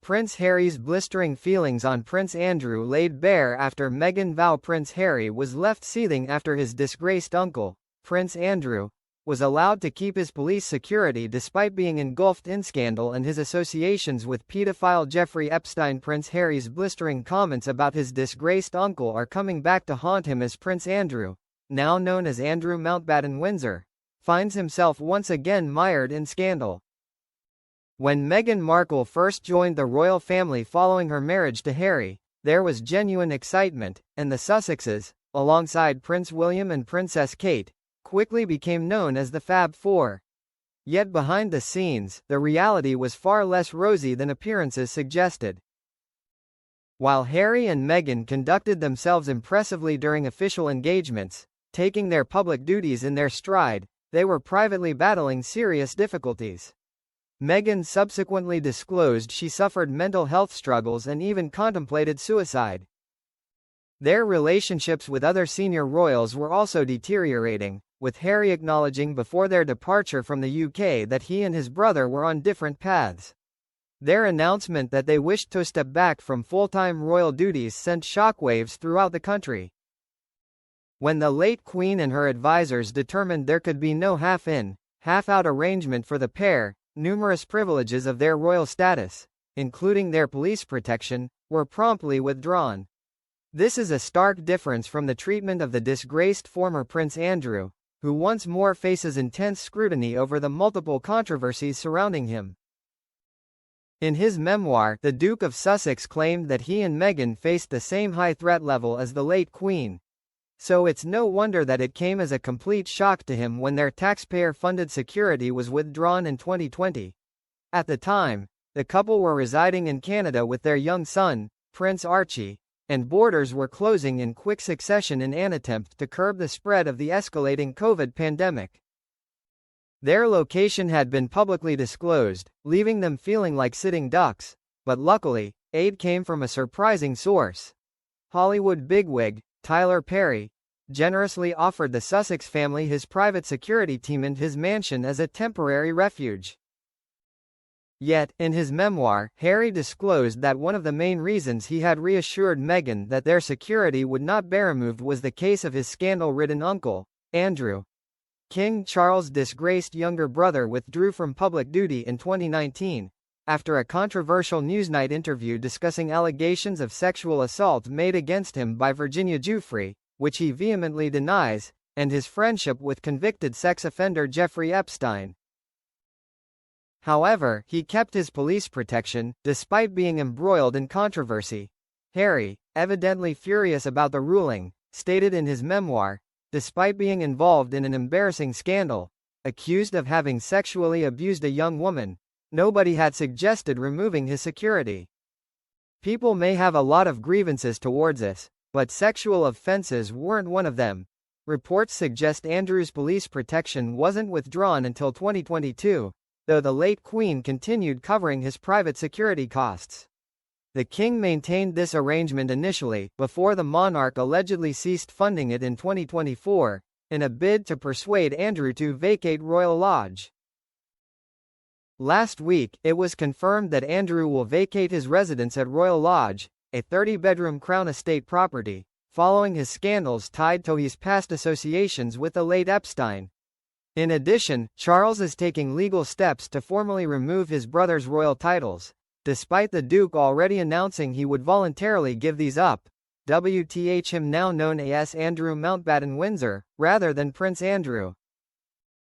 Prince Harry's blistering feelings on Prince Andrew laid bare after Meghan vow Prince Harry was left seething after his disgraced uncle, Prince Andrew, was allowed to keep his police security despite being engulfed in scandal and his associations with pedophile Jeffrey Epstein. Prince Harry's blistering comments about his disgraced uncle are coming back to haunt him as Prince Andrew, now known as Andrew Mountbatten Windsor, finds himself once again mired in scandal. When Meghan Markle first joined the royal family following her marriage to Harry, there was genuine excitement, and the Sussexes, alongside Prince William and Princess Kate, quickly became known as the Fab Four. Yet behind the scenes, the reality was far less rosy than appearances suggested. While Harry and Meghan conducted themselves impressively during official engagements, taking their public duties in their stride, they were privately battling serious difficulties. Meghan subsequently disclosed she suffered mental health struggles and even contemplated suicide. Their relationships with other senior royals were also deteriorating, with Harry acknowledging before their departure from the UK that he and his brother were on different paths. Their announcement that they wished to step back from full-time royal duties sent shockwaves throughout the country. When the late Queen and her advisors determined there could be no half-in, half-out arrangement for the pair, numerous privileges of their royal status, including their police protection, were promptly withdrawn. This is a stark difference from the treatment of the disgraced former Prince Andrew, who once more faces intense scrutiny over the multiple controversies surrounding him. In his memoir, the Duke of Sussex claimed that he and Meghan faced the same high threat level as the late Queen. So it's no wonder that it came as a complete shock to him when their taxpayer-funded security was withdrawn in 2020. At the time, the couple were residing in Canada with their young son, Prince Archie, and borders were closing in quick succession in an attempt to curb the spread of the escalating COVID pandemic. Their location had been publicly disclosed, leaving them feeling like sitting ducks, but luckily, aid came from a surprising source. Hollywood bigwig, Tyler Perry, generously offered the Sussex family his private security team and his mansion as a temporary refuge. Yet, in his memoir, Harry disclosed that one of the main reasons he had reassured Meghan that their security would not be removed was the case of his scandal-ridden uncle, Andrew. King Charles' disgraced younger brother withdrew from public duty in 2019, after a controversial Newsnight interview discussing allegations of sexual assault made against him by Virginia Giuffre, which he vehemently denies, and his friendship with convicted sex offender Jeffrey Epstein. However, he kept his police protection, despite being embroiled in controversy. Harry, evidently furious about the ruling, stated in his memoir, despite being involved in an embarrassing scandal, accused of having sexually abused a young woman, nobody had suggested removing his security. People may have a lot of grievances towards us, but sexual offenses weren't one of them. Reports suggest Andrew's police protection wasn't withdrawn until 2022, though the late Queen continued covering his private security costs. The King maintained this arrangement initially, before the monarch allegedly ceased funding it in 2024, in a bid to persuade Andrew to vacate Royal Lodge. Last week, it was confirmed that Andrew will vacate his residence at Royal Lodge, a 30-bedroom Crown Estate property, following his scandals tied to his past associations with the late Epstein. In addition, Charles is taking legal steps to formally remove his brother's royal titles, despite the Duke already announcing he would voluntarily give these up. Him now known as Andrew Mountbatten Windsor, rather than Prince Andrew.